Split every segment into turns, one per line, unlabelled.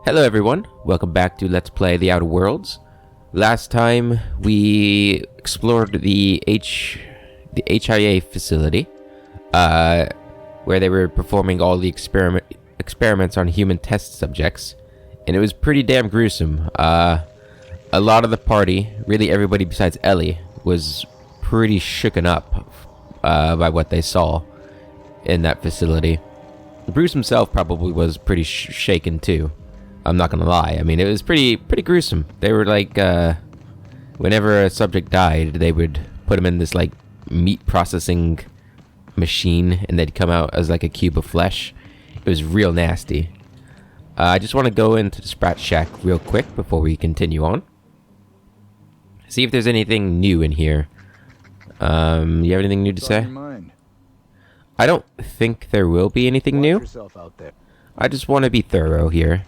Hello everyone, welcome back to Let's Play The Outer Worlds. Last time we explored the HIA facility, where they were performing all the experiments on human test subjects, and it was pretty damn gruesome. A lot of the party, really everybody besides Ellie, was pretty shooken up by what they saw in that facility. Bruce himself probably was pretty shaken too. I'm not gonna lie. I mean, it was pretty gruesome. They were like, whenever a subject died, they would put him in this like meat processing machine, and they'd come out as like a cube of flesh. It was real nasty. I just want to go into the Sprat Shack real quick before we continue on. See if there's anything new in here. You have anything new to say? I don't think there will be anything new. I just want to be thorough here.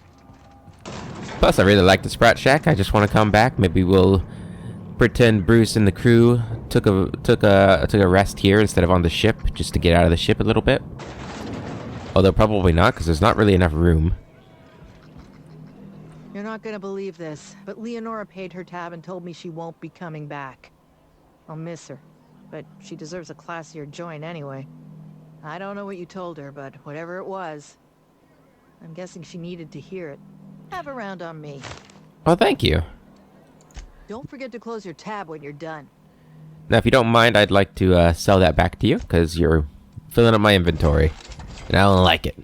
Plus, I really like the Sprat Shack. I just want to come back. Maybe we'll pretend Bruce and the crew took a rest here instead of on the ship, just to get out of the ship a little bit. Although probably not, because there's not really enough room.
You're not gonna believe this, but Leonora paid her tab and told me she won't be coming back. I'll miss her, but she deserves a classier joint anyway. I don't know what you told her, but whatever it was, I'm guessing she needed to hear it. Have a round on me.
Oh, thank you.
Don't forget to close your tab when you're done.
Now, if you don't mind, I'd like to sell that back to you, because you're filling up my inventory, and I don't like it.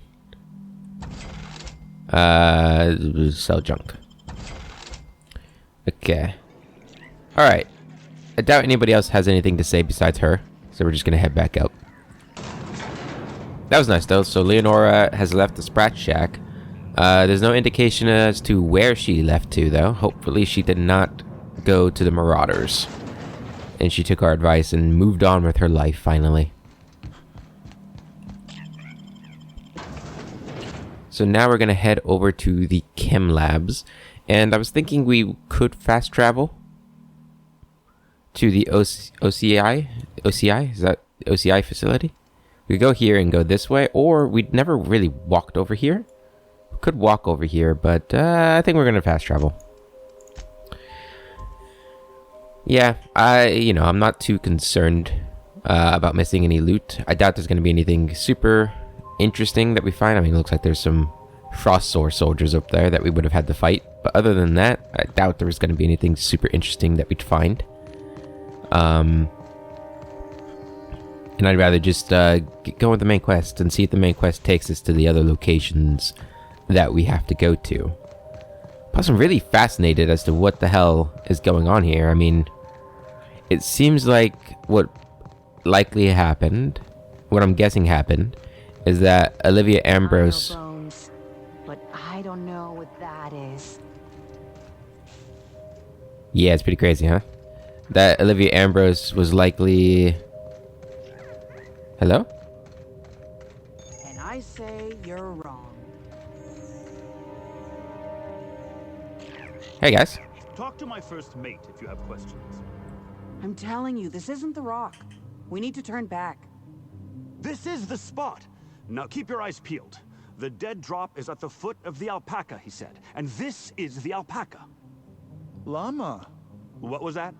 Sell junk. Okay. Alright. I doubt anybody else has anything to say besides her, so we're just gonna head back out. That was nice, though. So Leonora has left the Sprat Shack. There's no indication as to where she left to, though. Hopefully she did not go to the Marauders. And she took our advice and moved on with her life, finally. So now we're going to head over to the Chem Labs. And I was thinking we could fast travel to the OCI? Is that the OCI facility? We could go here and go this way, or we'd never really walked over here. Could walk over here, but I think we're gonna fast travel. Yeah, I'm not too concerned about missing any loot. I doubt there's gonna be anything super interesting that we find. I mean, it looks like there's some frost sore soldiers up there that we would have had to fight. But other than that, I doubt there was gonna be anything super interesting that we'd find. And I'd rather just go with the main quest and see if the main quest takes us to the other locations that we have to go to. Plus, I'm really fascinated as to what the hell is going on here. I mean, it seems like what likely happened, what I'm guessing happened, is that Olivia Ambrose...
Bones, but I don't know what that is.
Yeah, it's pretty crazy, huh? That Olivia Ambrose was likely... Hello?
And I say you're wrong.
Hey, guys.
Talk to my first mate if you have questions.
I'm telling you, this isn't the rock. We need to turn back.
This is the spot. Now keep your eyes peeled. The dead drop is at the foot of the alpaca, he said. And this is the alpaca.
Llama.
What was that?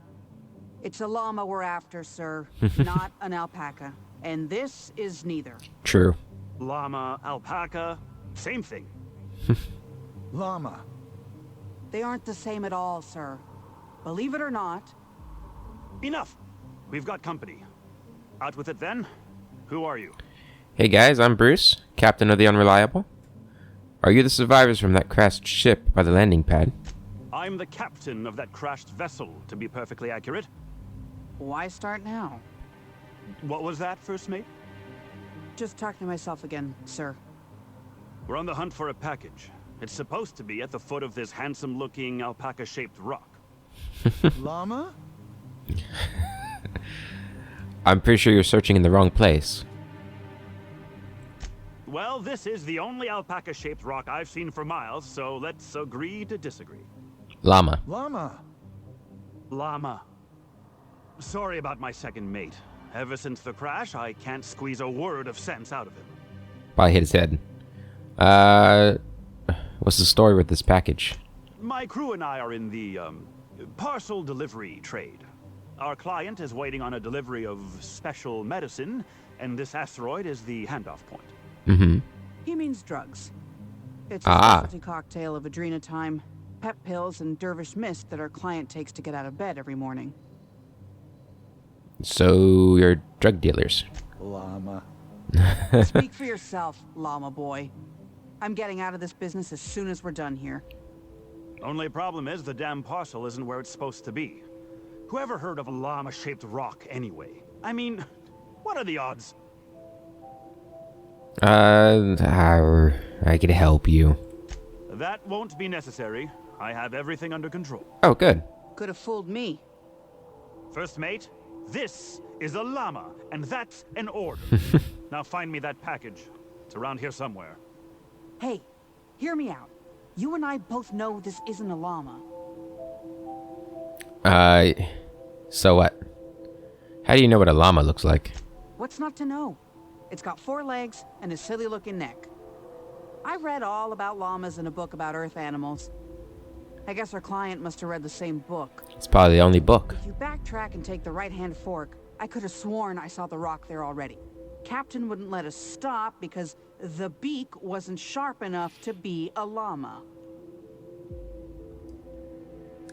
It's a llama we're after, sir, not an alpaca. And this is neither.
True.
Llama, alpaca, same thing.
Llama.
They aren't the same at all, sir. Believe it or not.
Enough. We've got company. Out with it then. Who are you?
Hey guys, I'm Bruce, captain of the Unreliable. Are you the survivors from that crashed ship by the landing pad?
I'm the captain of that crashed vessel, to be perfectly accurate.
Why start now?
What was that, first mate?
Just talking to myself again, sir.
We're on the hunt for a package. It's supposed to be at the foot of this handsome-looking alpaca-shaped rock.
Llama?
I'm pretty sure you're searching in the wrong place.
Well, this is the only alpaca-shaped rock I've seen for miles, so let's agree to disagree.
Llama.
Llama.
Llama. Sorry about my second mate. Ever since the crash, I can't squeeze a word of sense out of him.
Probably hit his head. What's the story with this package?
My crew and I are in the, parcel delivery trade. Our client is waiting on a delivery of special medicine, and this asteroid is the handoff point.
Mm-hmm.
He means drugs. It's a specialty cocktail of adrenotime, pep pills, and dervish mist that our client takes to get out of bed every morning.
So you're drug dealers.
Llama.
Speak for yourself, llama boy. I'm getting out of this business as soon as we're done here.
Only problem is the damn parcel isn't where it's supposed to be. Whoever heard of a llama-shaped rock anyway? I mean, what are the odds?
I could help you.
That won't be necessary. I have everything under control.
Oh, good.
Could have fooled me.
First mate, this is a llama, and that's an order. Now find me that package. It's around here somewhere.
Hey, hear me out. You and I both know this isn't a llama.
So what? How do you know what a llama looks like?
What's not to know? It's got 4 legs and a silly-looking neck. I read all about llamas in a book about Earth animals. I guess our client must have read the same book.
It's probably the only book.
If you backtrack and take the right-hand fork, I could have sworn I saw the rock there already. Captain wouldn't let us stop because the beak wasn't sharp enough to be a llama.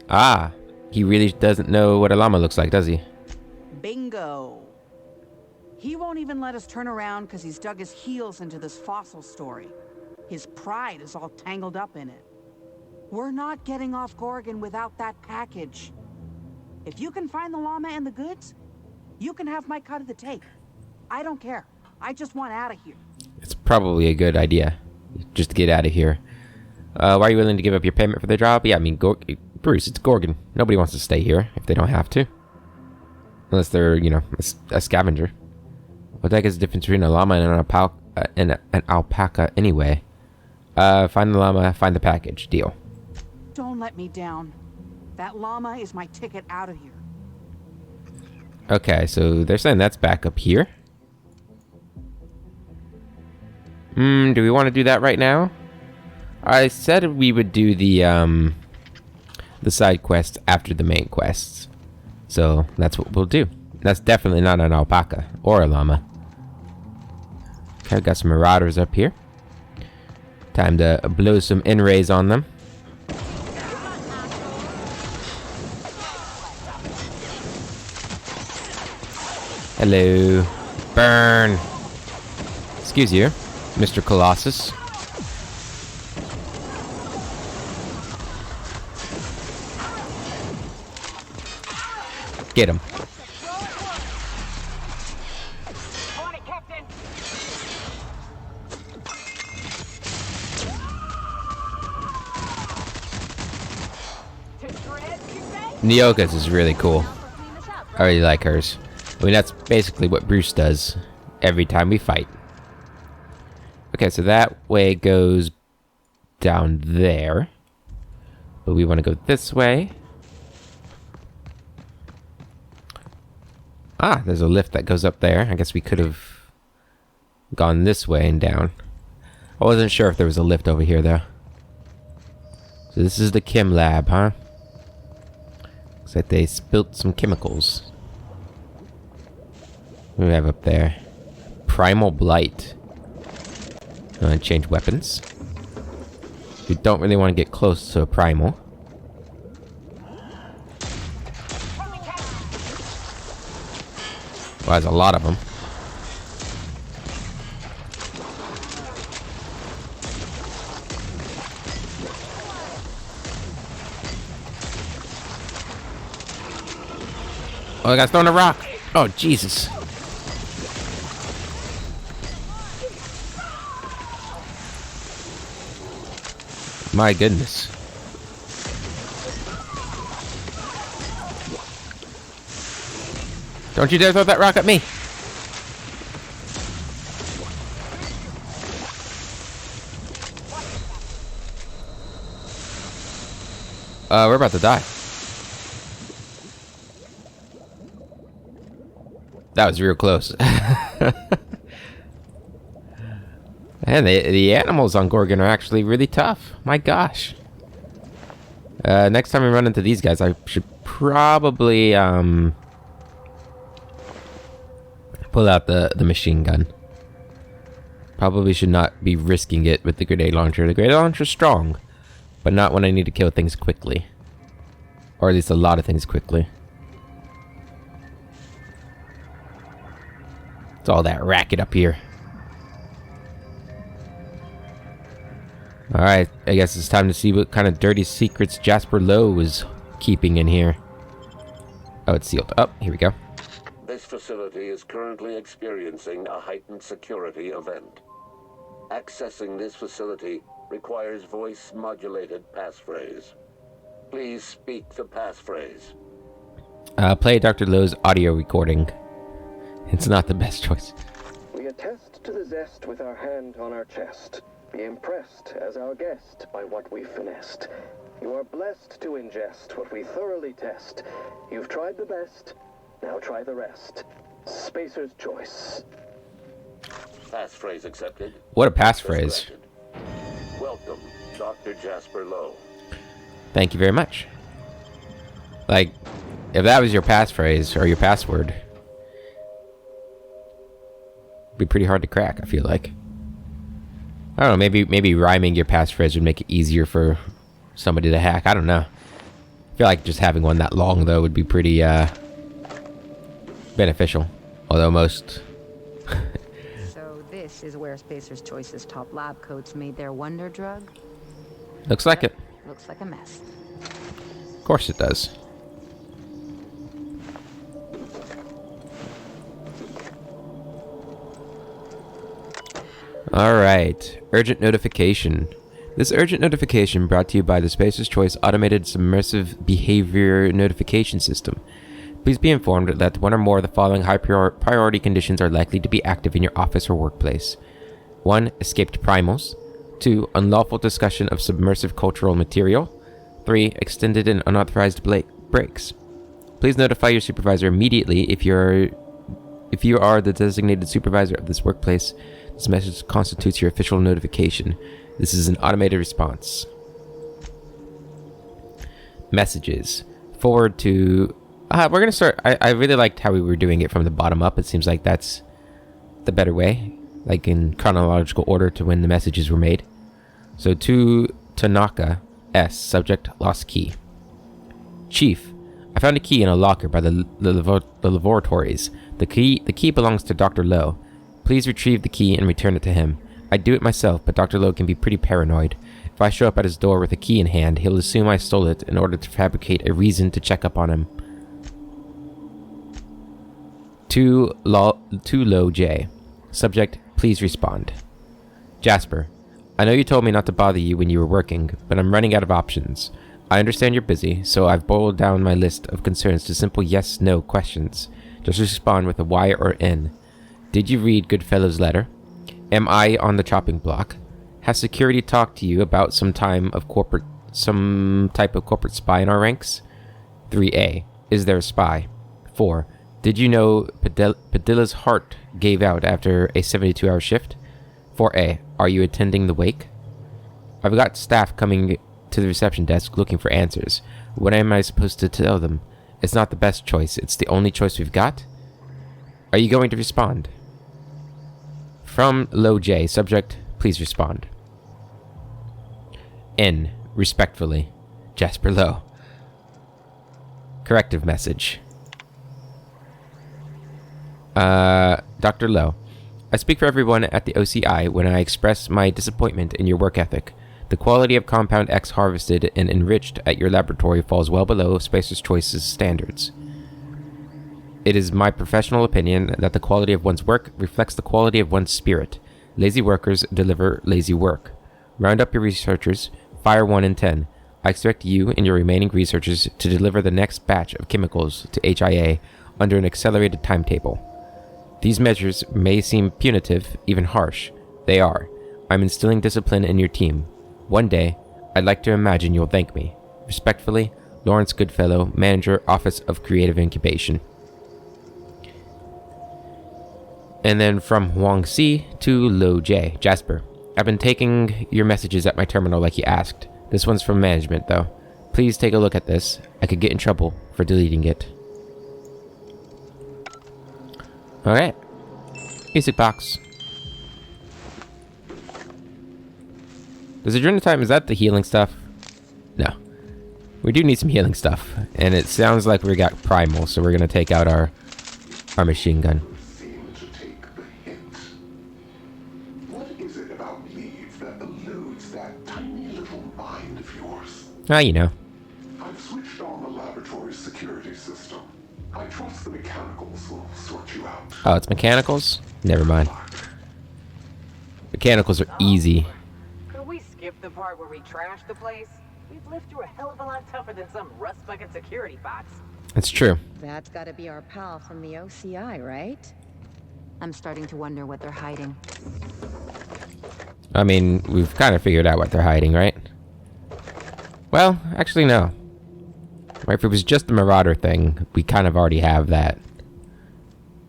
Ah, he really doesn't know what a llama looks like, does he?
Bingo. He won't even let us turn around because he's dug his heels into this fossil story. His pride is all tangled up in it. We're not getting off Gorgon without that package. If you can find the llama and the goods, you can have my cut of the take. I don't care. I just want out of here.
It's probably a good idea. Just to get out of here. Why are you willing to give up your payment for the job? Yeah, I mean, Bruce, it's Gorgon. Nobody wants to stay here if they don't have to. Unless they're, you know, a scavenger. What the heck is the difference between a llama and an alpaca anyway? Find the llama, find the package. Deal.
Don't let me down. That llama is my ticket out of here.
Okay, so they're saying that's back up here. Do we want to do that right now? I said we would do the side quests after the main quests. So that's what we'll do. That's definitely not an alpaca or a llama. Okay, I've got some marauders up here. Time to blow some N-rays on them. Hello. Burn. Excuse you, Mr. Colossus. Get him. Nyoka's is really cool. I really like hers. I mean, that's basically what Bruce does every time we fight. Okay, so that way goes down there. But we want to go this way. Ah, there's a lift that goes up there. I guess we could have gone this way and down. I wasn't sure if there was a lift over here, though. So this is the Chem Lab, huh? Looks like they spilt some chemicals. What do we have up there? Primal Blight. Change weapons. We don't really want to get close to a primal. Well, there's a lot of them. Oh, I got thrown a rock. Oh, Jesus. My goodness. Don't you dare throw that rock at me. We're about to die. That was real close. I And the animals on Gorgon are actually really tough. My gosh. Next time we run into these guys, I should probably pull out the machine gun. Probably should not be risking it with the grenade launcher. The grenade launcher's strong, but not when I need to kill things quickly. Or at least a lot of things quickly. It's all that racket up here. Alright, I guess it's time to see what kind of dirty secrets Jasper Lowe is keeping in here. Oh, it's sealed up. Here we go.
This facility is currently experiencing a heightened security event. Accessing this facility requires voice-modulated passphrase. Please speak the passphrase.
Play Dr. Lowe's audio recording. It's not the best choice.
We attest to the zest with our hand on our chest. Be impressed as our guest by what we've finessed. You are blessed to ingest what we thoroughly test. You've tried the best, now try the rest. Spacer's choice.
Passphrase accepted.
What a passphrase.
Welcome, Dr. Jasper Lowe.
Thank you very much. Like, if that was your passphrase or your password, it'd be pretty hard to crack, I feel like. I don't know, maybe rhyming your passphrase would make it easier for somebody to hack. I don't know. I feel like just having one that long, though, would be pretty beneficial. Although most...
So this is where Spacer's Choice's top lab coats made their wonder drug?
Looks like it.
Looks like a mess.
Of course it does. Alright, urgent notification. This urgent notification brought to you by the Spacer's Choice Automated Submersive Behavior Notification System. Please be informed that one or more of the following high priority conditions are likely to be active in your office or workplace. 1. Escaped primals. 2. Unlawful discussion of submersive cultural material. 3. Extended and unauthorized breaks. Please notify your supervisor immediately if you are the designated supervisor of this workplace. This message constitutes your official notification. This is an automated response. Messages. Forward to... we're going to start... I really liked how we were doing it from the bottom up. It seems like that's the better way. Like in chronological order to when the messages were made. So to Tanaka S. Subject lost key. Chief. I found a key in a locker by the laboratories. The key belongs to Dr. Lowe. Please retrieve the key and return it to him. I'd do it myself, but Dr. Lowe can be pretty paranoid. If I show up at his door with a key in hand, he'll assume I stole it in order to fabricate a reason to check up on him. To Low J. Subject, please respond. Jasper, I know you told me not to bother you when you were working, but I'm running out of options. I understand you're busy, so I've boiled down my list of concerns to simple yes-no questions. Just respond with a Y or N. Did you read Goodfellow's letter? Am I on the chopping block? Has security talked to you about some type of corporate spy in our ranks? 3A. Is there a spy? 4. Did you know Padilla's heart gave out after a 72-hour shift? 4A. Are you attending the wake? I've got staff coming to the reception desk looking for answers. What am I supposed to tell them? It's not the best choice. It's the only choice we've got. Are you going to respond? From Low J. Subject, please respond. N. Respectfully. Jasper Lowe. Corrective message. Dr. Lowe. I speak for everyone at the OCI when I express my disappointment in your work ethic. The quality of Compound X harvested and enriched at your laboratory falls well below Spacer's Choice's standards. It is my professional opinion that the quality of one's work reflects the quality of one's spirit. Lazy workers deliver lazy work. Round up your researchers, fire 1 in 10. I expect you and your remaining researchers to deliver the next batch of chemicals to HIA under an accelerated timetable. These measures may seem punitive, even harsh. They are. I'm instilling discipline in your team. One day, I'd like to imagine you'll thank me. Respectfully, Lawrence Goodfellow, Manager, Office of Creative Incubation. And then from Huang Si to Lo J. Jasper, I've been taking your messages at my terminal like you asked. This one's from management, though. Please take a look at this. I could get in trouble for deleting it. Alright. Music box. Does Adrenal time, is that the healing stuff? No. We do need some healing stuff. And it sounds like we got primal, so we're gonna take out our machine gun.
Seem to take the hint. What is it about leave that eludes that tiny little mind of yours?
Ah, you know.
I've switched on the laboratory's security system. I trust the mechanicals will sort you out.
Oh, it's mechanicals? Never mind. Mechanicals are easy.
Could we skip the part where we trash the place? We've lived through a hell of a lot tougher than some rust bucket security box.
It's true.
That's gotta be our pal from the OCI, right? I'm starting to wonder what they're hiding.
I mean, we've kind of figured out what they're hiding, right? Well, actually, no. Right, if it was just the Marauder thing, we kind of already have that.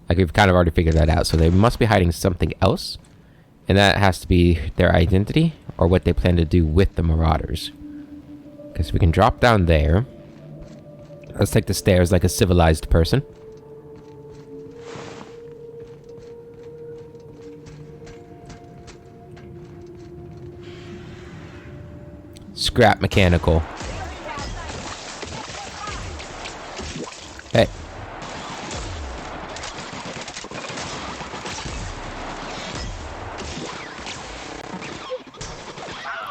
Like, we've kind of already figured that out, so they must be hiding something else. And that has to be their identity, or what they plan to do with the Marauders. Because we can drop down there. Let's take the stairs like a civilized person. Scrap mechanical. Hey.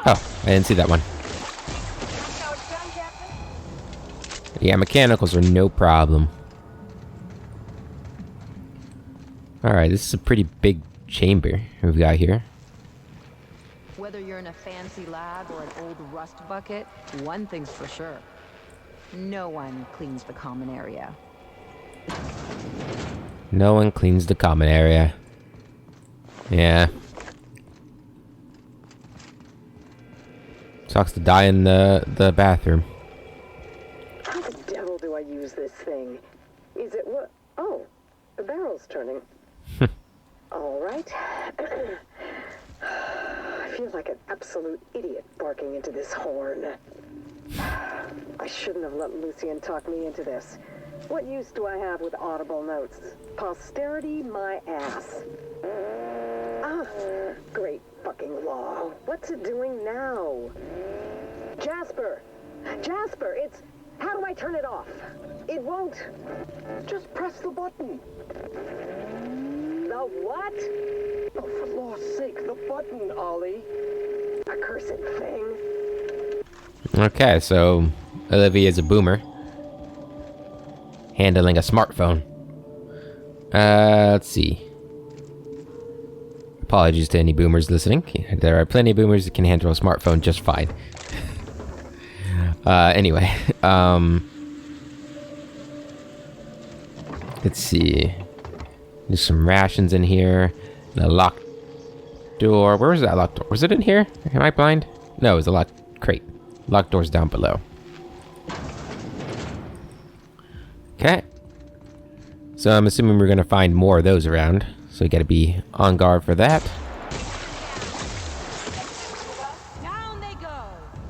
Oh, I didn't see that one. Yeah, mechanicals are no problem. Alright, this is a pretty big chamber we've got here.
Whether you're in a fancy lab or an old rust bucket, one thing's for sure. No one cleans the common area.
No one cleans the common area. Yeah. Sucks to die in the bathroom.
How the devil do I use this thing? Is it what? Oh, the barrel's turning. All right. I feel like an absolute idiot barking into this horn. I shouldn't have let Lucien talk me into this. What use do I have with audible notes? Posterity my ass. Ah, great fucking law. What's it doing now? Jasper! Jasper, it's... How do I turn it off? It won't. Just press the button. The what? Oh, for Lord's sake, the button, Ollie. Accursed thing.
Okay, so Olivia's a boomer. Handling a smartphone. Let's see. Apologies to any boomers listening. There are plenty of boomers that can handle a smartphone just fine. Anyway, let's see. There's some rations in here. And a locked door. Where was that locked door? Was it in here? Am I blind? No, it was a locked crate. Locked doors down below. Okay. So I'm assuming we're going to find more of those around. So we got to be on guard for that.
Down they go.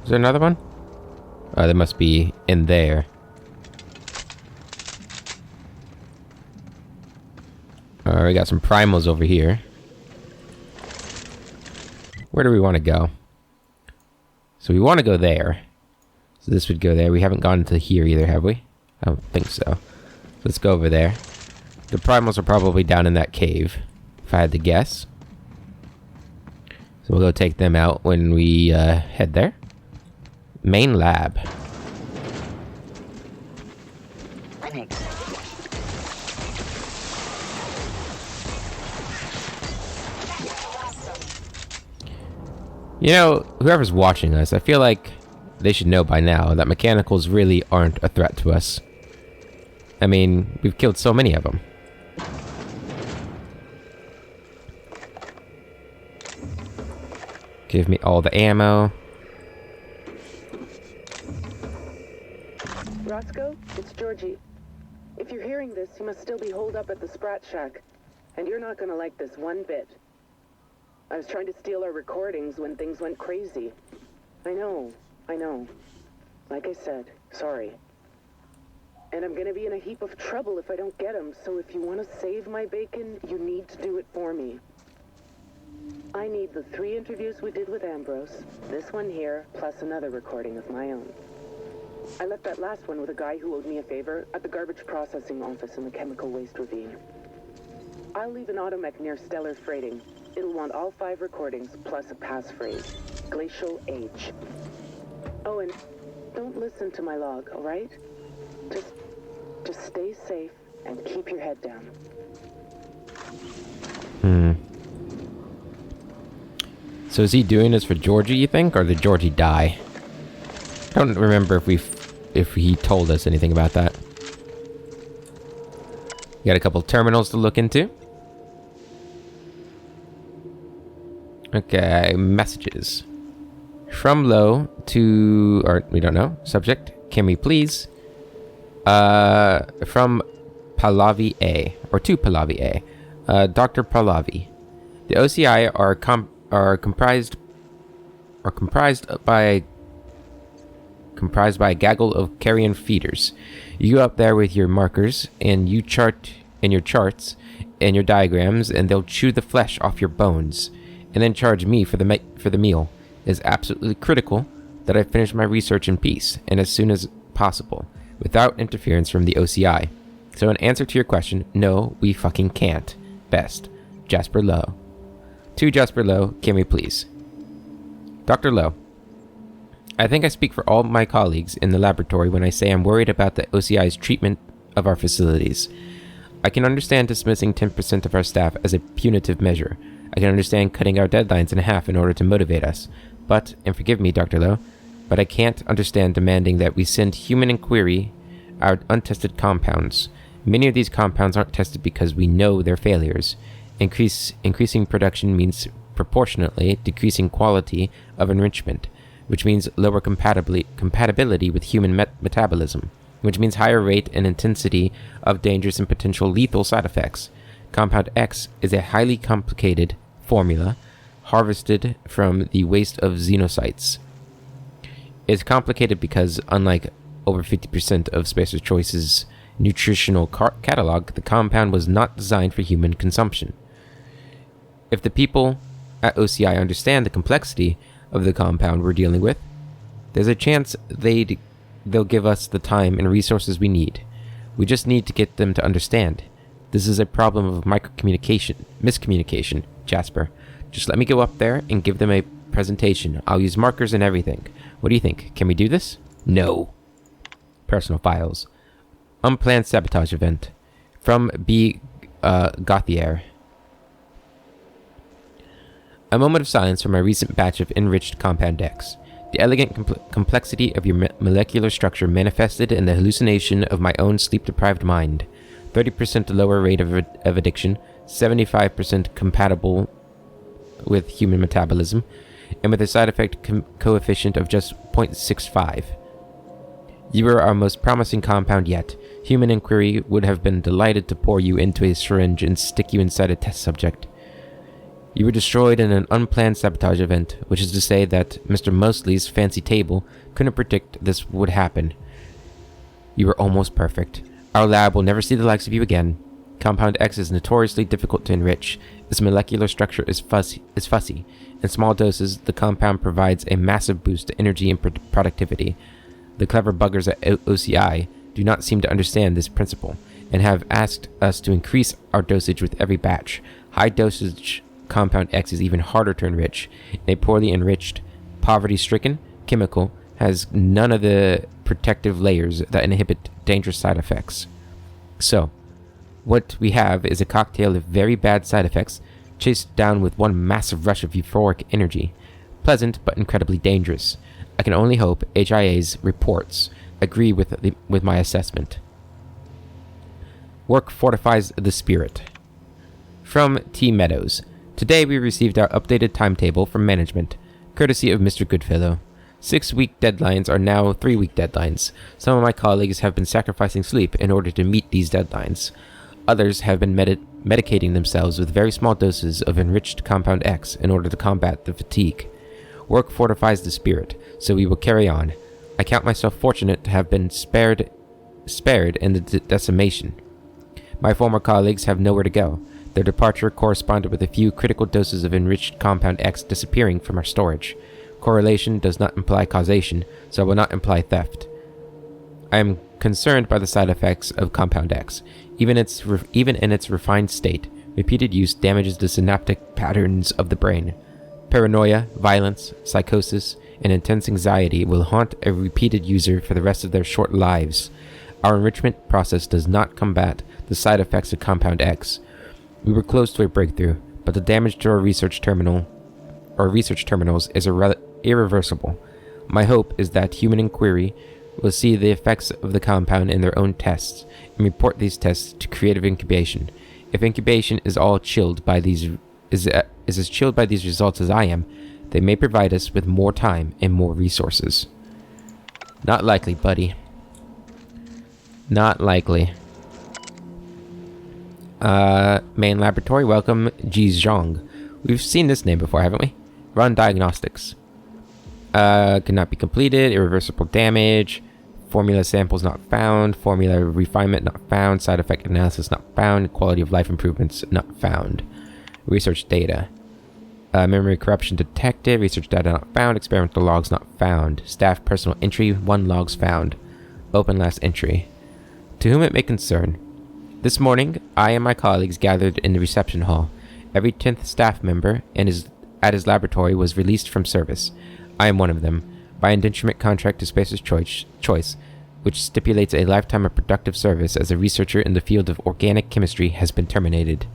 Is there another one? Oh, they must be in there. We got some primals over here. Where do we want to go? So we want to go there. So this would go there. We haven't gone to here either, have we? I don't think so. Let's go over there. The primals are probably down in that cave, if I had to guess. So we'll go take them out when we head there. Main lab. You know, whoever's watching us, I feel like they should know by now that mechanicals really aren't a threat to us. I mean, we've killed so many of them. Give me all the ammo.
Roscoe, it's Georgie. If you're hearing this, you must still be holed up at the Sprat Shack. And you're not gonna like this one bit. I was trying to steal our recordings when things went crazy. I know. Like I said, sorry. And I'm gonna be in a heap of trouble if I don't get them, so if you want to save my bacon, you need to do it for me. I need the 3 interviews we did with Ambrose, this one here, plus another recording of my own. I left that last one with a guy who owed me a favor at the garbage processing office in the chemical waste ravine. I'll leave an automech near Stellar Freighting. It'll want all 5 recordings, plus a passphrase. Glacial Age. Oh, and don't listen to my log, all right? Just stay safe and keep your head down.
So is he doing this for Georgie, you think, or did Georgie die? I don't remember if he told us anything about that. We got a couple terminals to look into. Okay, messages. From Low to, or we don't know, subject, can we please? From Pahlavi A, or to Pahlavi A. Dr. Pahlavi. The OCI are comprised by a gaggle of carrion feeders. You go up there with your markers and you chart in your charts and your diagrams, and they'll chew the flesh off your bones and then charge me for the meal. It is absolutely critical that I finish my research in peace and as soon as possible, without interference from the OCI. So in answer to your question, no, we fucking can't. Best, Jasper Lowe. To Jasper Lowe, can we please? Dr. Lowe, I think I speak for all my colleagues in the laboratory when I say I'm worried about the OCI's treatment of our facilities. I can understand dismissing 10% of our staff as a punitive measure. I can understand cutting our deadlines in half in order to motivate us. But, and forgive me, Dr. Lowe, but I can't understand demanding that we send human inquiry our untested compounds. Many of these compounds aren't tested because we know they're failures. Increasing production means proportionately decreasing quality of enrichment, which means lower compatibility with human metabolism, which means higher rate and intensity of dangerous and potential lethal side effects. Compound X is a highly complicated formula harvested from the waste of xenocytes. It's complicated because, unlike over 50% of Spacer Choice's nutritional catalog, the compound was not designed for human consumption. If the people at OCI understand the complexity of the compound we're dealing with, there's a chance they'll give us the time and resources we need. We just need to get them to understand. This is a problem of miscommunication, Jasper. Just let me go up there and give them a presentation. I'll use markers and everything. What do you think? Can we do this? No. Personal files. Unplanned sabotage event. From B. Gauthier. A moment of silence for my recent batch of enriched Compound X. The elegant complexity of your molecular structure manifested in the hallucination of my own sleep-deprived mind. 30% lower rate of addiction, 75% compatible with human metabolism, and with a side effect coefficient of just 0.65. You are our most promising compound yet. Human Inquiry would have been delighted to pour you into a syringe and stick you inside a test subject. You were destroyed in an unplanned sabotage event, which is to say that Mr. Mosley's fancy table couldn't predict this would happen. You were almost perfect. Our lab will never see the likes of you again. Compound X is notoriously difficult to enrich. Its molecular structure is fussy. In small doses, the compound provides a massive boost to energy and productivity. The clever buggers at OCI do not seem to understand this principle, and have asked us to increase our dosage with every batch. High dosage Compound X is even harder to enrich. A poorly enriched, poverty-stricken chemical has none of the protective layers that inhibit dangerous side effects. So, what we have is a cocktail of very bad side effects chased down with one massive rush of euphoric energy. Pleasant, but incredibly dangerous. I can only hope HIA's reports agree with my assessment. Work fortifies the spirit. From T. Meadows. Today we received our updated timetable from management, courtesy of Mr. Goodfellow. 6-week deadlines are now 3-week deadlines. Some of my colleagues have been sacrificing sleep in order to meet these deadlines. Others have been medicating themselves with very small doses of enriched Compound X in order to combat the fatigue. Work fortifies the spirit, so we will carry on. I count myself fortunate to have been spared in the decimation. My former colleagues have nowhere to go. Their departure corresponded with a few critical doses of enriched Compound X disappearing from our storage. Correlation does not imply causation, so will not imply theft. I am concerned by the side effects of Compound X. Even in its refined state, repeated use damages the synaptic patterns of the brain. Paranoia, violence, psychosis, and intense anxiety will haunt a repeated user for the rest of their short lives. Our enrichment process does not combat the side effects of Compound X. We were close to a breakthrough, but the damage to our research terminals is irreversible. My hope is that Human Inquiry will see the effects of the compound in their own tests and report these tests to Creative Incubation. If Incubation is as chilled by these results as I am, they may provide us with more time and more resources. Not likely, buddy. Not likely. Main laboratory, welcome, Ji Zhang. We've seen this name before, haven't we? Run diagnostics. Cannot be completed. Irreversible damage. Formula samples not found. Formula refinement not found. Side effect analysis not found. Quality of life improvements not found. Research data. Memory corruption detected. Research data not found. Experimental logs not found. Staff personal entry. 1 logs found. Open last entry. To whom it may concern. This morning, I and my colleagues gathered in the reception hall. Every 10th staff member at his laboratory was released from service. I am one of them. My indenturement contract to Spacer's Choice, which stipulates a lifetime of productive service as a researcher in the field of organic chemistry, has been terminated.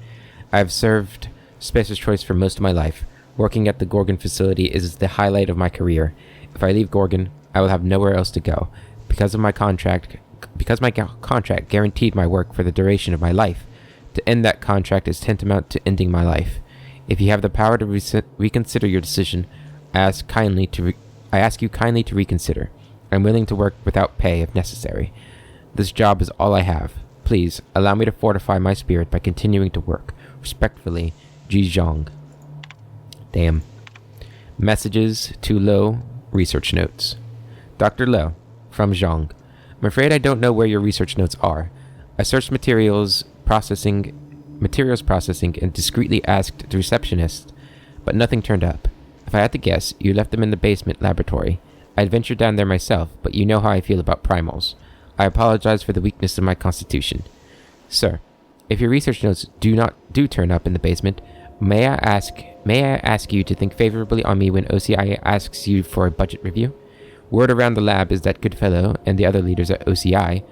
I have served Spacer's Choice for most of my life. Working at the Gorgon facility is the highlight of my career. If I leave Gorgon, I will have nowhere else to go. Because my contract guaranteed my work for the duration of my life. To end that contract is tantamount to ending my life. If you have the power to reconsider your decision, I ask you kindly to reconsider. I'm willing to work without pay if necessary. This job is all I have. Please, allow me to fortify my spirit by continuing to work. Respectfully, Ji Zhang. Damn. Messages to Lo, research notes. Dr. Lo, from Zhang. I'm afraid I don't know where your research notes are. I searched materials processing and discreetly asked the receptionist, but nothing turned up. If I had to guess, you left them in the basement laboratory. I'd venture down there myself, but you know how I feel about primals. I apologize for the weakness of my constitution. Sir, if your research notes do turn up in the basement, may I ask you to think favorably on me when OCI asks you for a budget review? Word around the lab is that Goodfellow and the other leaders at OCI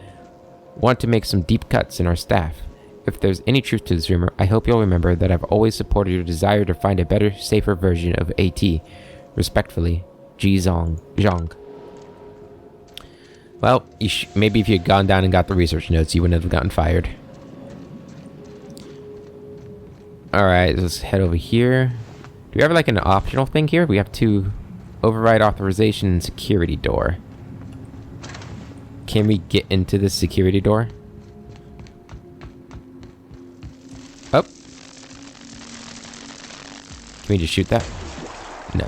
want to make some deep cuts in our staff. If there's any truth to this rumor, I hope you'll remember that I've always supported your desire to find a better, safer version of AT. Respectfully, Ji Zhang. Well, maybe if you had gone down and got the research notes, you wouldn't have gotten fired. Alright, let's head over here. Do we have like an optional thing here? We have to override authorization and security door. Can we get into this security door? Oh. Can we just shoot that? No.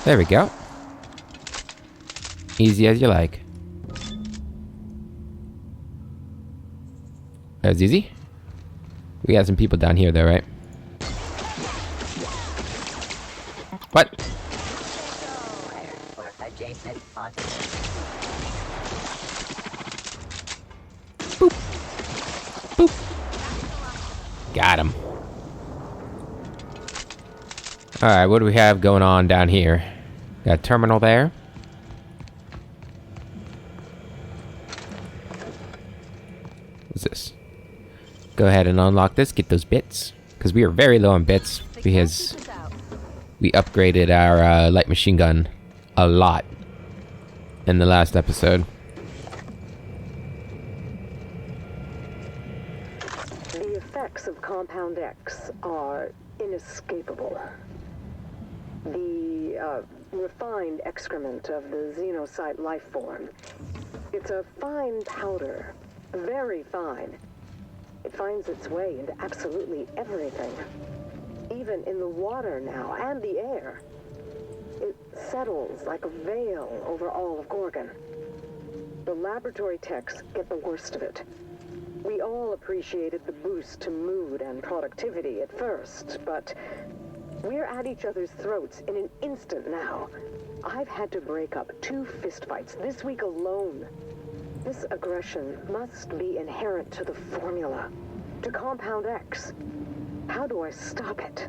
There we go. Easy as you like. That was easy. We got some people down here though, right? What? Boop. Boop. Got him. Alright, what do we have going on down here? Got a terminal there. What's this? Go ahead and unlock this, get those bits. Because we are very low on bits. Because we upgraded our light machine gun a lot in the last episode.
The effects of Compound X are inescapable. The refined excrement of the xenocyte life form. It's a fine powder, very fine. It finds its way into absolutely everything. Even in the water now, and the air. It settles like a veil over all of Gorgon. The laboratory techs get the worst of it. We all appreciated the boost to mood and productivity at first, but we're at each other's throats in an instant now. I've had to break up 2 fistfights this week alone. This aggression must be inherent to the formula, to Compound X. How do I stop it?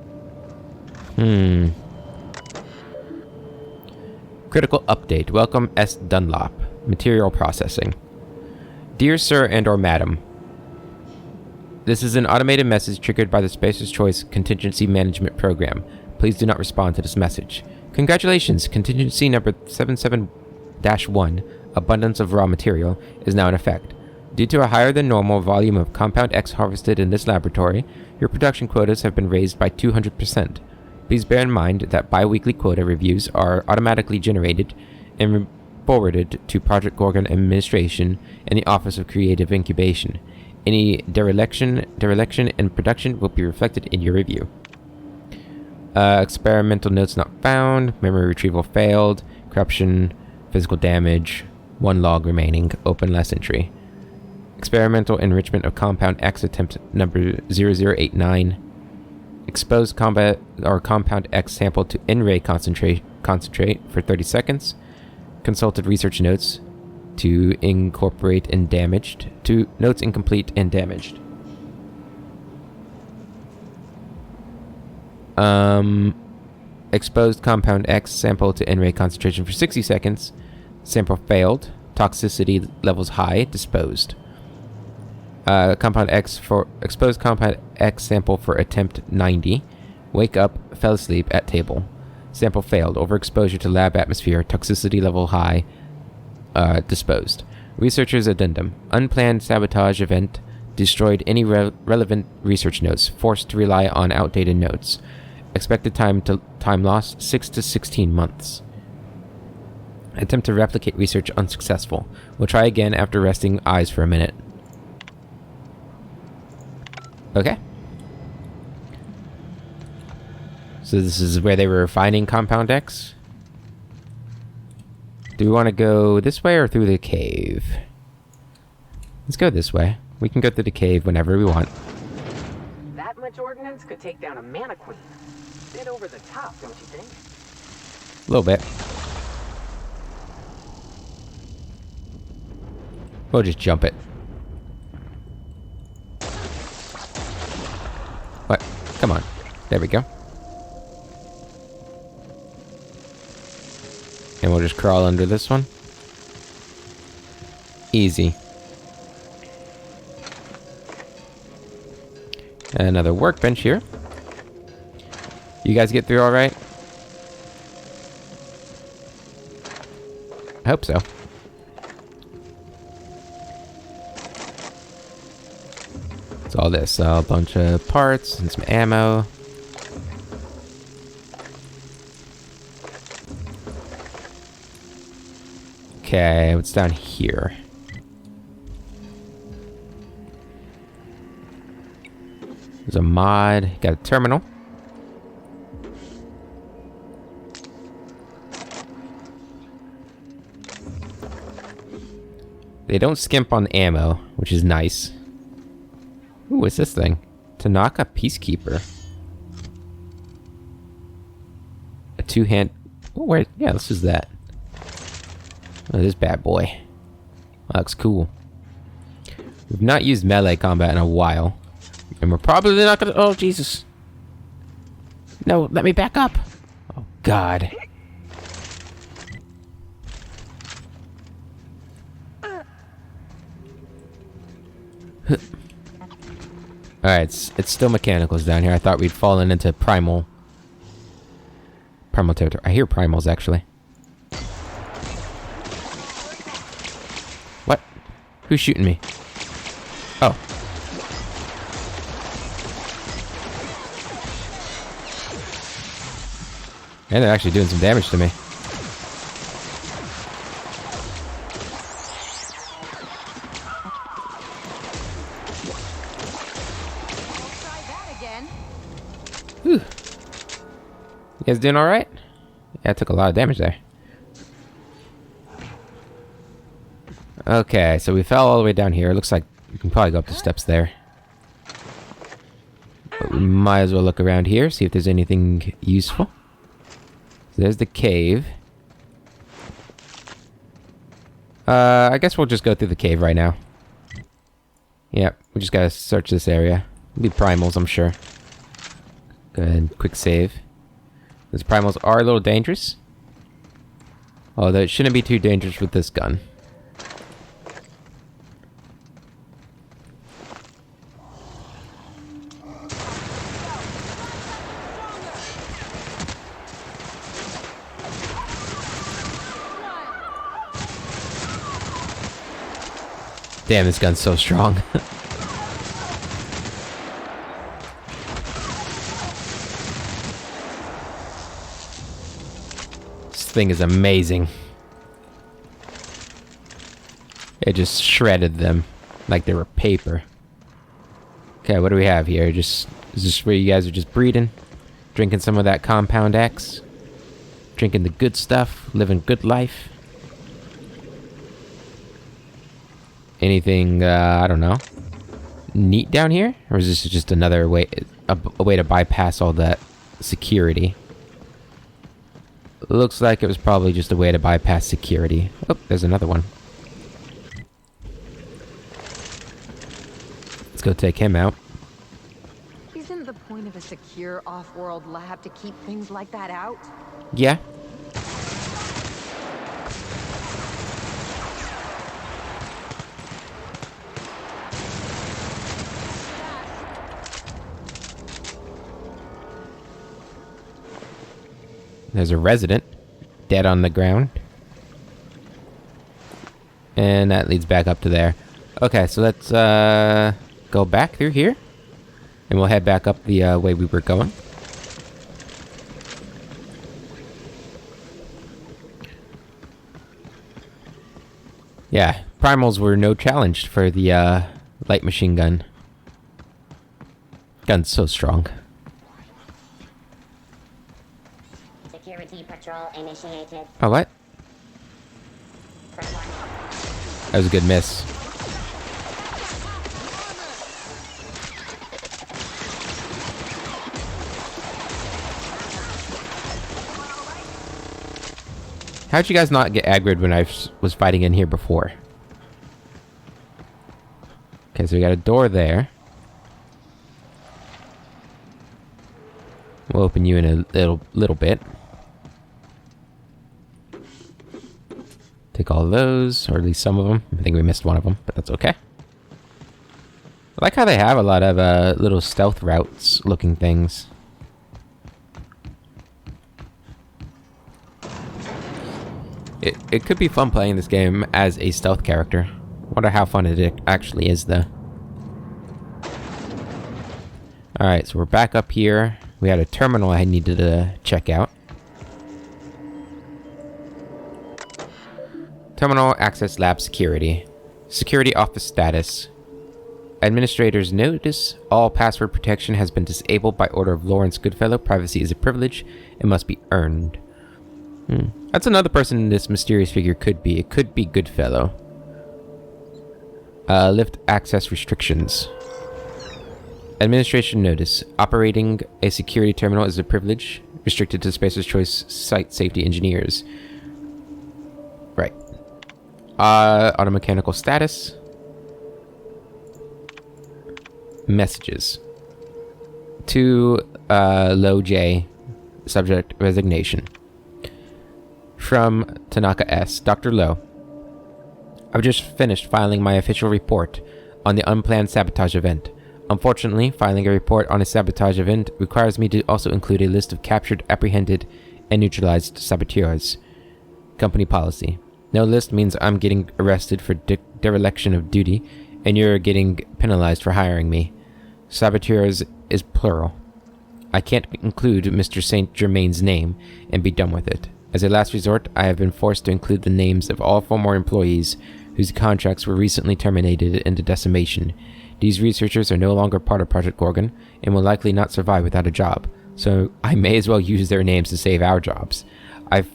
Critical update. Welcome S. Dunlop. Material processing. Dear Sir and/or Madam, this is an automated message triggered by the Spacer's Choice Contingency Management Program. Please do not respond to this message. Congratulations, contingency number 77-1, abundance of raw material, is now in effect. Due to a higher than normal volume of Compound X harvested in this laboratory, your production quotas have been raised by 200%. Please bear in mind that bi-weekly quota reviews are automatically generated and forwarded to Project Gorgon Administration and the Office of Creative Incubation. Any dereliction in production will be reflected in your review. Experimental notes not found. Memory retrieval failed. Corruption. Physical damage. 1 log remaining. Open last entry. Experimental enrichment of Compound X attempt number 0089. Exposed Compound X sample to N-ray concentrate for 30 seconds. Consulted research notes to incorporate and damaged. To notes incomplete and damaged. Exposed Compound X sample to N-ray concentration for 60 seconds. Sample failed. Toxicity levels high. Disposed. Exposed Compound X sample for attempt 90. Wake up. Fell asleep at table. Sample failed. Overexposure to lab atmosphere. Toxicity level high. Disposed. Researcher's addendum. Unplanned sabotage event. Destroyed any relevant research notes. Forced to rely on outdated notes. Expected time loss 6 to 16 months. Attempt to replicate research unsuccessful. We'll try again after resting eyes for a minute. Okay. So this is where they were refining Compound X. Do we want to go this way or through the cave? Let's go this way. We can go through the cave whenever we want.
That much ordnance could take down a mana queen. Bit over the top, don't you think?
A little bit. We'll just jump it. What? Come on. There we go. And we'll just crawl under this one. Easy. Another workbench here. You guys get through all right? I hope so. It's all this. A bunch of parts and some ammo. Okay, what's down here? There's a mod. Got a terminal. They don't skimp on ammo, which is nice. Ooh, what's this thing? Tanaka Peacekeeper. A 2-hand... Oh, where? Yeah, this is that. Oh, this bad boy. That looks cool. We've not used melee combat in a while. And we're probably not gonna... Oh, Jesus. No, let me back up. Oh, God. Alright, it's still mechanicals down here. I thought we'd fallen into primal territory. I hear primals, actually. What? Who's shooting me? Oh. And they're actually doing some damage to me. Whew. You guys doing alright? Yeah, I took a lot of damage there. Okay, so we fell all the way down here. It looks like we can probably go up the steps there. But we might as well look around here, see if there's anything useful. So there's the cave. I guess we'll just go through the cave right now. Yep, we just gotta search this area. It'll be primals, I'm sure. Go ahead, quick save. Those primals are a little dangerous. Although it shouldn't be too dangerous with this gun. Damn, this gun's so strong. This thing is amazing. It just shredded them like they were paper. Okay, what do we have here? Is this where you guys are just breeding? Drinking some of that Compound X? Drinking the good stuff? Living good life? Anything, I don't know, neat down here? Or is this just another way, a way to bypass all that security? Looks like it was probably just a way to bypass security. Oh, there's another one. Let's go take him out.
Isn't the point of a secure off-world lab to keep things like that out?
Yeah. There's a resident dead on the ground. And that leads back up to there. Okay, so let's go back through here. And we'll head back up the way we were going. Yeah, primals were no challenge for the light machine gun. Gun's so strong.
Security patrol initiated.
Oh, what? That was a good miss. How'd you guys not get aggroed when I was fighting in here before? Okay, so we got a door there. We'll open you in a little bit. Take all of those, or at least some of them. I think we missed one of them, but that's okay. I like how they have a lot of little stealth routes looking things. It could be fun playing this game as a stealth character. Wonder how fun it actually is, though. Alright, so we're back up here. We had a terminal I needed to check out. Terminal access lab security. Security office status. Administrators notice all password protection has been disabled by order of Lawrence Goodfellow. Privacy is a privilege and must be earned. That's another person this mysterious figure could be. It could be Goodfellow. Lift access restrictions. Administration notice. Operating a security terminal is a privilege restricted to Spacer's Choice site safety engineers. Right. Automechanical status. Messages. To Low J. Subject resignation. From Tanaka S. Dr. Low. I've just finished filing my official report on the unplanned sabotage event. Unfortunately, filing a report on a sabotage event requires me to also include a list of captured, apprehended, and neutralized saboteurs. Company policy. No list means I'm getting arrested for dereliction of duty, and you're getting penalized for hiring me. Saboteurs is plural. I can't include Mr. Saint Germain's name and be done with it. As a last resort, I have been forced to include the names of all former employees whose contracts were recently terminated into decimation. These researchers are no longer part of Project Gorgon and will likely not survive without a job, so I may as well use their names to save our jobs. I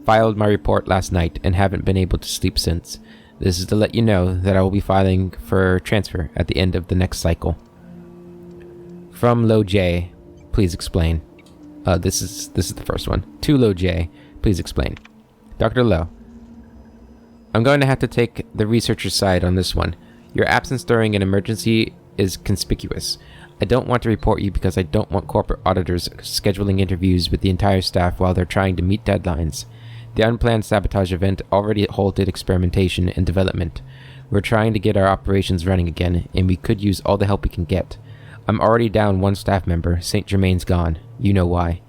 filed my report last night and haven't been able to sleep since. This is to let you know that I will be filing for transfer at the end of the next cycle. From Lo J, please explain. This is the first one. To Lo J, please explain. Dr. Lo, I'm going to have to take the researcher's side on this one. Your absence during an emergency is conspicuous. I don't want to report you because I don't want corporate auditors scheduling interviews with the entire staff while they're trying to meet deadlines. The unplanned sabotage event already halted experimentation and development. We're trying to get our operations running again, and we could use all the help we can get. I'm already down one staff member. Saint Germain's gone. You know why.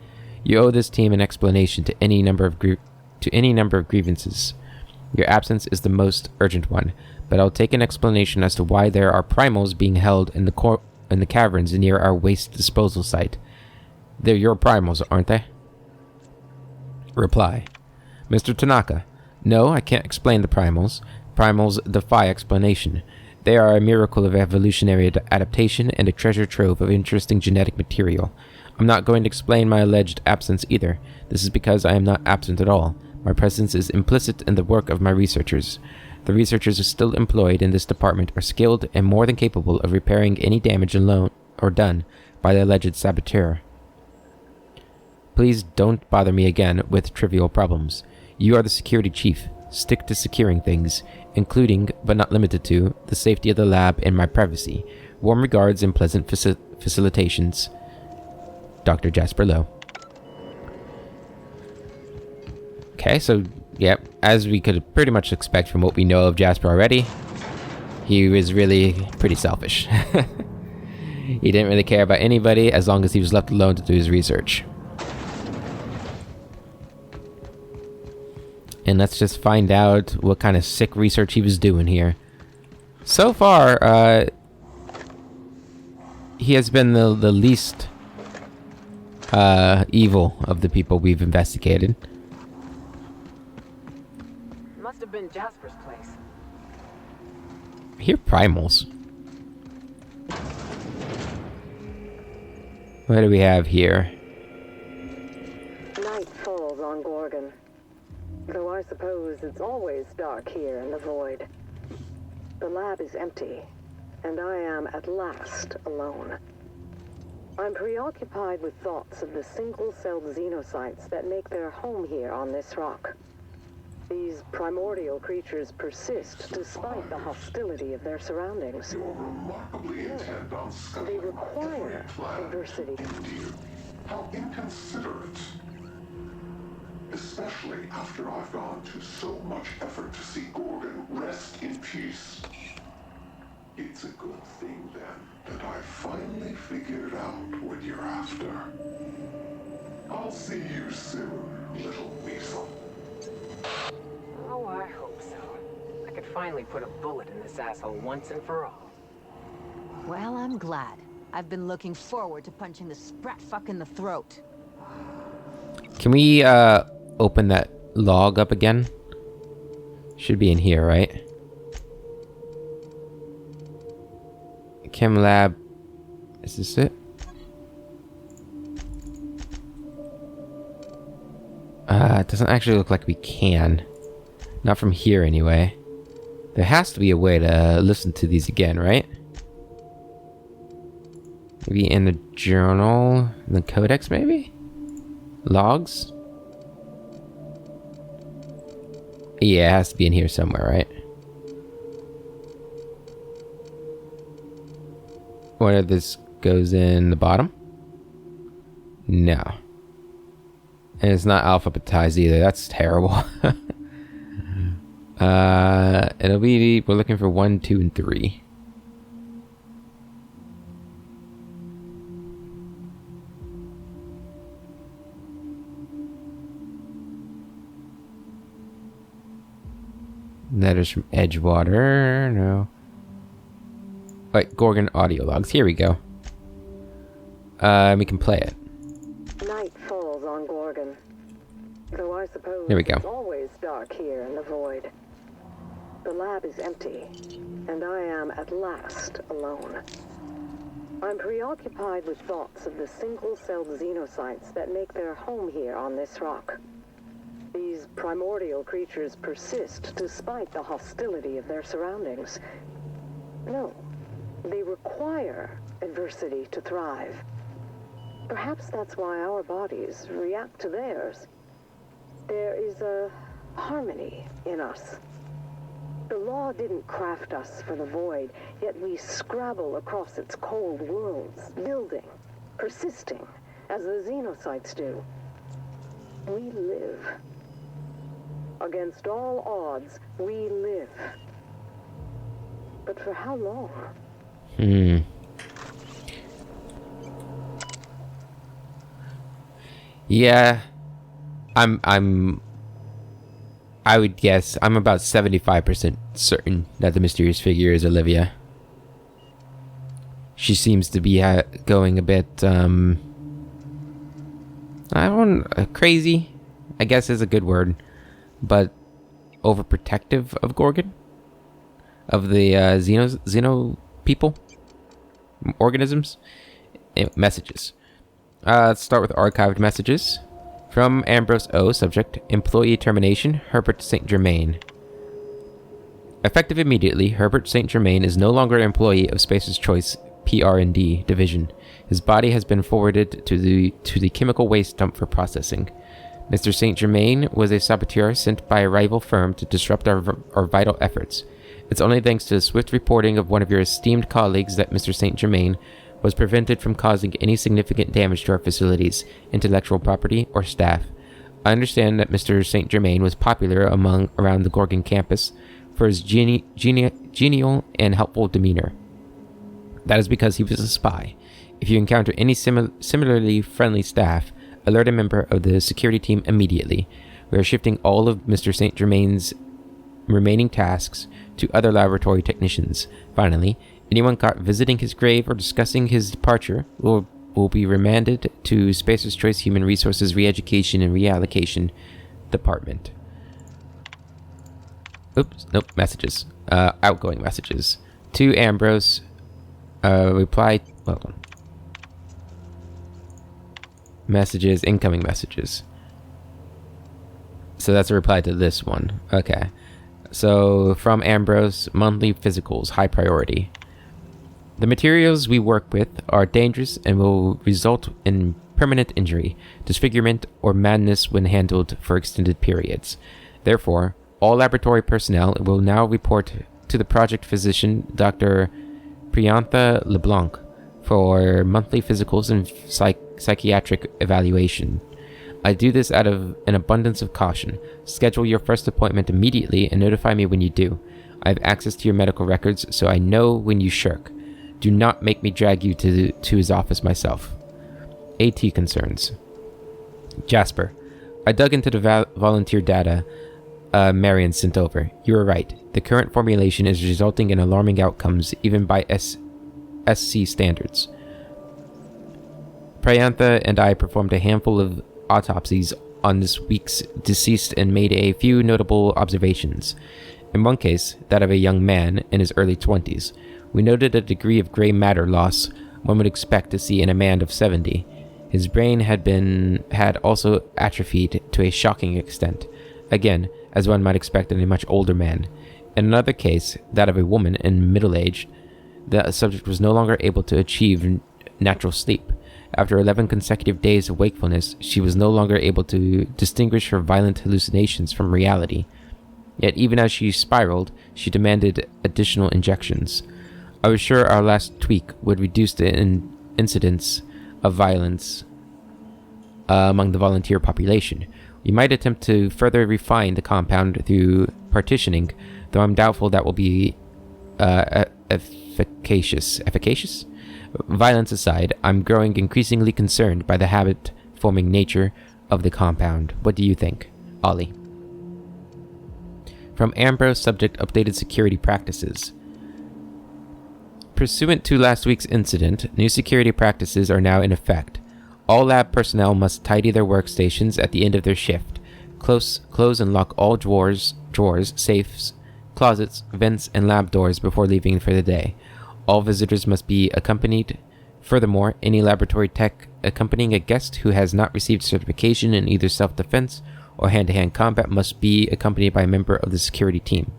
You owe this team an explanation to any number of grievances. Your absence is the most urgent one, but I'll take an explanation as to why there are primals being held in the caverns near our waste disposal site. They're your primals, aren't they? Reply. Mr. Tanaka, no, I can't explain the primals. Primals defy explanation. They are a miracle of evolutionary adaptation and a treasure trove of interesting genetic material. I'm not going to explain my alleged absence either. This is because I am not absent at all. My presence is implicit in the work of my researchers. The researchers still employed in this department are skilled and more than capable of repairing any damage alone or done by the alleged saboteur. Please don't bother me again with trivial problems. You are the security chief. Stick to securing things, including, but not limited to, the safety of the lab and my privacy. Warm regards and pleasant facilitations. Dr. Jasper Lowe. Okay, so, yeah, as we could pretty much expect from what we know of Jasper already, he was really pretty selfish. He didn't really care about anybody as long as he was left alone to do his research. And let's just find out what kind of sick research he was doing here. So far, he has been the least evil of the people we've investigated.
Must have been Jasper's place.
I hear primals. What do we have here?
Night falls on Gorgon. Though I suppose it's always dark here in the void. The lab is empty, and I am at last alone. I'm preoccupied with thoughts of the single-celled xenocytes that make their home here on this rock. These primordial creatures persist despite the hostility of their surroundings.
You're remarkably intent on
They require diversity.
How inconsiderate. Especially after I've gone to so much effort to see Gorgon rest in peace. It's a good thing, then, that I finally figured out what you're after. I'll see you soon, little weasel.
Oh, I hope so. I could finally put a bullet in this asshole once and for all.
Well, I'm glad. I've been looking forward to punching the sprat fuck in the throat.
Can we, open that log up again? Should be in here, right? Chem Lab. Is this it? It doesn't actually look like we can. Not from here, anyway. There has to be a way to listen to these again, right? Maybe in the journal? In the codex, maybe? Logs? Yeah, it has to be in here somewhere, right? What if this goes in the bottom? No. And it's not alphabetized either. That's terrible. It'll be... We're looking for 1, 2, and 3. Letters from Edgewater. No. Wait, Gorgon audio logs. Here we go. We can play it.
Night falls on Gorgon. Though I suppose
There we go.
it's always dark here in the void. The lab is empty, and I am at last alone. I'm preoccupied with thoughts of the single-celled xenocytes that make their home here on this rock. These primordial creatures persist despite the hostility of their surroundings. No, they require adversity to thrive. Perhaps that's why our bodies react to theirs. There is a harmony in us. The law didn't craft us for the void, yet we scrabble across its cold worlds, building, persisting, as the xenocytes do. We live. Against all odds, we live. But for how long?
Yeah. I would guess I'm about 75% certain that the mysterious figure is Olivia. She seems to be going a bit, crazy, I guess is a good word, but overprotective of Gorgon? Of the Xeno people? Organisms? Messages. Let's start with archived messages. From Ambrose O. Subject, Employee Termination, Herbert St. Germain. Effective immediately, Herbert St. Germain is no longer an employee of Spacer's Choice PR&D division. His body has been forwarded to the chemical waste dump for processing. Mr. St. Germain was a saboteur sent by a rival firm to disrupt our vital efforts. It's only thanks to the swift reporting of one of your esteemed colleagues that Mr. St. Germain was prevented from causing any significant damage to our facilities, intellectual property, or staff. I understand that Mr. St. Germain was popular around the Gorgon campus for his genial and helpful demeanor. That is because he was a spy. If you encounter any similarly friendly staff, alert a member of the security team immediately. We are shifting all of Mr. St. Germain's remaining tasks to other laboratory technicians. Finally, anyone caught visiting his grave or discussing his departure will be remanded to Spacer's Choice Human Resources Re-Education and Reallocation Department. Oops, nope, messages. Outgoing messages. To Ambrose, reply, well done. Messages, incoming messages. So that's a reply to this one. Okay. So, from Ambrose, monthly physicals, high priority. The materials we work with are dangerous and will result in permanent injury, disfigurement, or madness when handled for extended periods. Therefore, all laboratory personnel will now report to the project physician, Dr. Priantha LeBlanc, for monthly physicals and psychiatric evaluation. I do this out of an abundance of caution. Schedule your first appointment immediately and notify me when you do. I have access to your medical records, so I know when you shirk. Do not make me drag you to his office myself. AT concerns. Jasper, I dug into the volunteer data Marion sent over. You were right. The current formulation is resulting in alarming outcomes, even by SC standards. Priantha and I performed a handful of autopsies on this week's deceased and made a few notable observations. In one case, that of a young man in his early 20s, we noted a degree of gray matter loss one would expect to see in a man of 70. His brain had also atrophied to a shocking extent, again, as one might expect in a much older man. In another case, that of a woman in middle age, the subject was no longer able to achieve natural sleep. After 11 consecutive days of wakefulness, she was no longer able to distinguish her violent hallucinations from reality. Yet even as she spiraled, she demanded additional injections. I was sure our last tweak would reduce the incidence of violence among the volunteer population. We might attempt to further refine the compound through partitioning, though I'm doubtful that will be efficacious. Efficacious? Violence aside, I'm growing increasingly concerned by the habit-forming nature of the compound. What do you think? Ollie. From Ambrose, subject updated security practices. Pursuant to last week's incident, new security practices are now in effect. All lab personnel must tidy their workstations at the end of their shift. Close and lock all drawers, safes, closets, vents, and lab doors before leaving for the day. All visitors must be accompanied. Furthermore, any laboratory tech accompanying a guest who has not received certification in either self-defense or hand-to-hand combat must be accompanied by a member of the security team.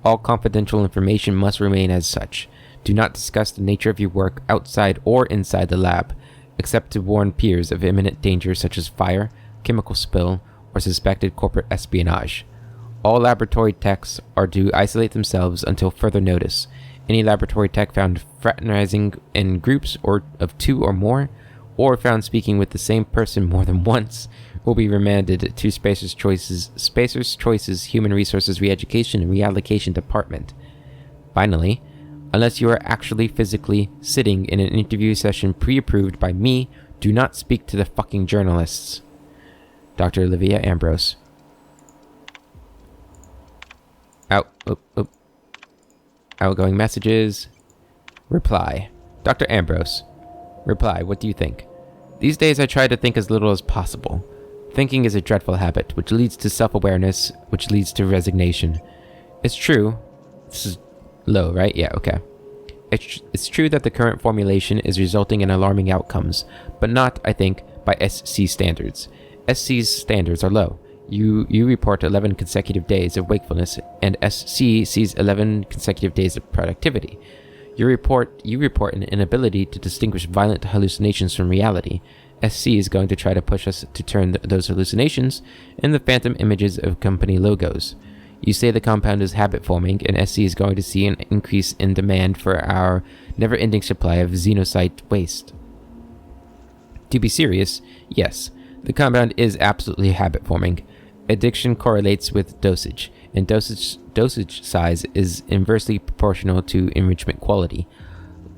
All confidential information must remain as such. Do not discuss the nature of your work outside or inside the lab, except to warn peers of imminent danger such as fire, chemical spill, or suspected corporate espionage. All laboratory techs are to isolate themselves until further notice. Any laboratory tech found fraternizing in groups of 2 or more, or found speaking with the same person more than once, will be remanded to Spacer's Choice's Human Resources Re-education and Reallocation Department. Finally, unless you are actually physically sitting in an interview session pre-approved by me, do not speak to the fucking journalists. Dr. Olivia Ambrose. Outgoing messages. Reply. Dr. Ambrose. Reply, what do you think? These days I try to think as little as possible. Thinking is a dreadful habit, which leads to self-awareness, which leads to resignation. It's true. This is low, right? Yeah, okay. It's true that the current formulation is resulting in alarming outcomes, but not, I think, by SC standards. SC's standards are low. You report 11 consecutive days of wakefulness, and SC sees 11 consecutive days of productivity. You report an inability to distinguish violent hallucinations from reality. SC is going to try to push us to turn those hallucinations into phantom images of company logos. You say the compound is habit-forming, and SC is going to see an increase in demand for our never-ending supply of xenocyte waste. To be serious, yes, the compound is absolutely habit-forming. Addiction correlates with dosage, and dosage size is inversely proportional to enrichment quality.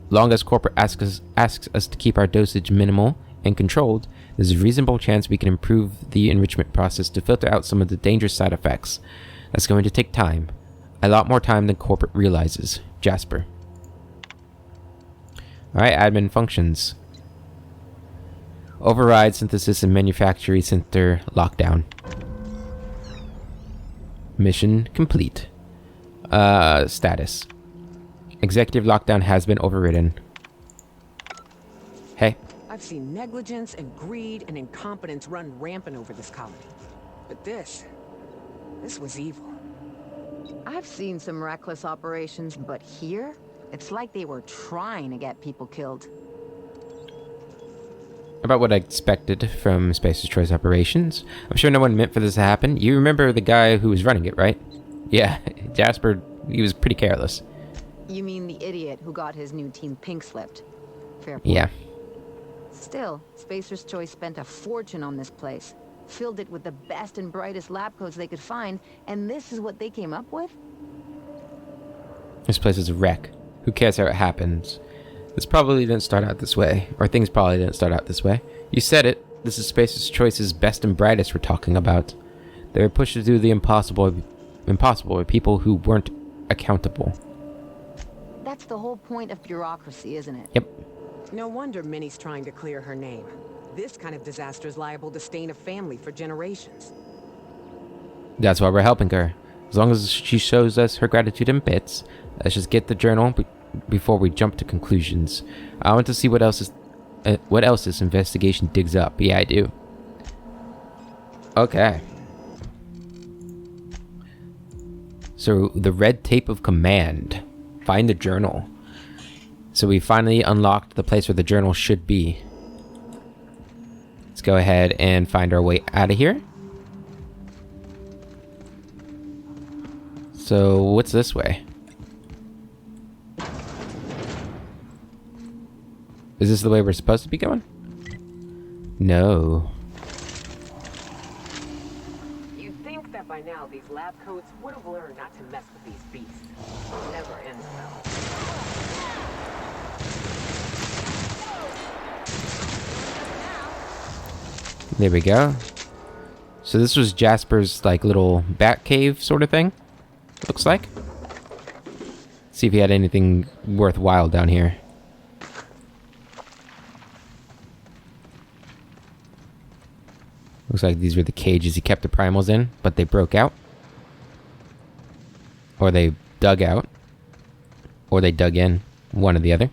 Long as corporate asks us to keep our dosage minimal and controlled, there's a reasonable chance we can improve the enrichment process to filter out some of the dangerous side effects. That's going to take time. A lot more time than corporate realizes. Jasper. Alright, admin functions. Override synthesis and manufacturing center lockdown. Mission complete. Status. Executive lockdown has been overridden. Hey.
I've seen negligence and greed and incompetence run rampant over this colony. But this was evil.
I've seen some reckless operations, but here, it's like they were trying to get people killed.
About what I expected from Spacer's Choice operations. I'm sure no one meant for this to happen. You remember the guy who was running it, right? Yeah, Jasper, he was pretty careless.
You mean the idiot who got his new team pink-slipped? Fair point.
Yeah.
Still, Spacer's Choice spent a fortune on this place. Filled it with the best and brightest lab coats they could find, and this is what they came up with?
This place is a wreck. Who cares how it happens? This probably didn't start out this way, or things probably didn't start out this way. You said it. This is Spacer's Choice's best and brightest we're talking about. They were pushed to do the impossible by people who weren't accountable.
That's the whole point of bureaucracy, isn't it?
Yep.
No wonder Minnie's trying to clear her name. This kind of disaster is liable to stain a family for generations.
That's why we're helping her. As long as she shows us her gratitude in bits, let's just get the journal before we jump to conclusions. I want to see what else this investigation digs up. Yeah, I do. Okay. So, the red tape of command. Find the journal. So we finally unlocked the place where the journal should be. Let's go ahead and find our way out of here. So, what's this way? Is this the way we're supposed to be going? No.
You'd think that by now these lab coats would have learned not to mess with these beasts. Never ends well.
There we go. So this was Jasper's like little bat cave sort of thing. Looks like. See if he had anything worthwhile down here. Looks like these were the cages he kept the primals in, but they broke out. Or they dug out. Or they dug in. One or the other.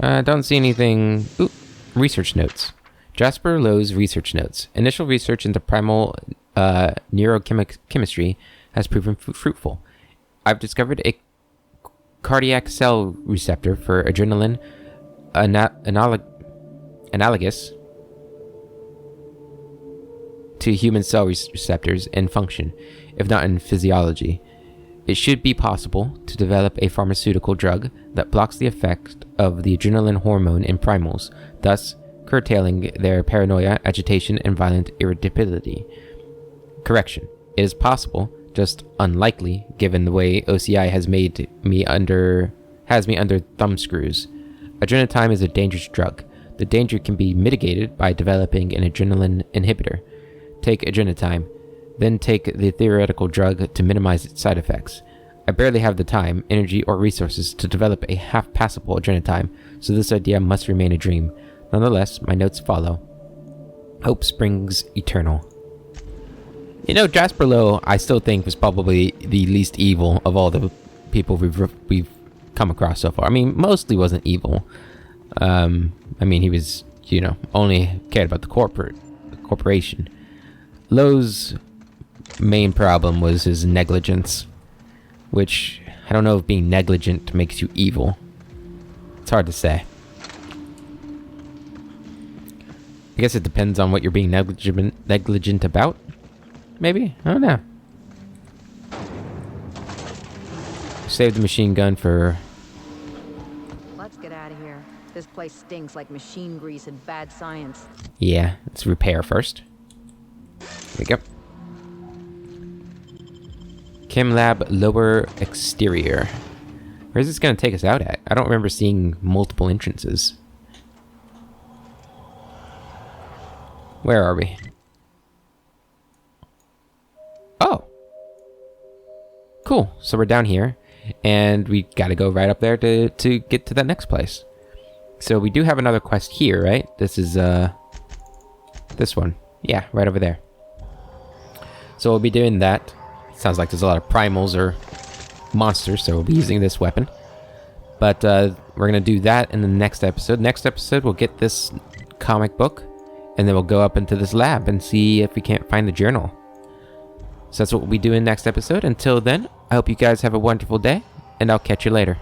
Don't see anything... Ooh, research notes. Jasper Lowe's research notes. Initial research into primal neurochemistry has proven fruitful. I've discovered a cardiac cell receptor for adrenaline analogous to human cell receptors in function, if not in physiology. It should be possible to develop a pharmaceutical drug that blocks the effect of the adrenaline hormone in primals, thus curtailing their paranoia, agitation, and violent irritability. Correction. It is possible, just unlikely, given the way OCI has me under thumbscrews. Adrenatime is a dangerous drug. The danger can be mitigated by developing an adrenaline inhibitor. Take adrenatime, then take the theoretical drug to minimize its side effects. I barely have the time, energy, or resources to develop a half-passable adrenatime, so this idea must remain a dream. Nonetheless, my notes follow. Hope springs eternal. You know, Jasper Lowe, I still think, was probably the least evil of all the people we've come across so far. I mean, mostly wasn't evil. I mean, he was, you know, only cared about the corporation. Lowe's main problem was his negligence, which I don't know if being negligent makes you evil. It's hard to say. I guess it depends on what you're being negligent about. Maybe? I don't know. Save the machine gun for...
Let's get out of here. This place stinks like machine grease and bad science.
Yeah, let's repair first. There we go. Chem Lab lower exterior. Where's this gonna take us out at? I don't remember seeing multiple entrances. Where are we? Oh. Cool. So we're down here. And we gotta go right up there to get to that next place. So we do have another quest here, right? This is, this one. Yeah, right over there. So we'll be doing that. Sounds like there's a lot of primals or monsters, so we'll be using this weapon. But, we're gonna do that in the next episode. Next episode, we'll get this comic book. And then we'll go up into this lab and see if we can't find the journal. So that's what we'll be doing next episode. Until then, I hope you guys have a wonderful day, and I'll catch you later.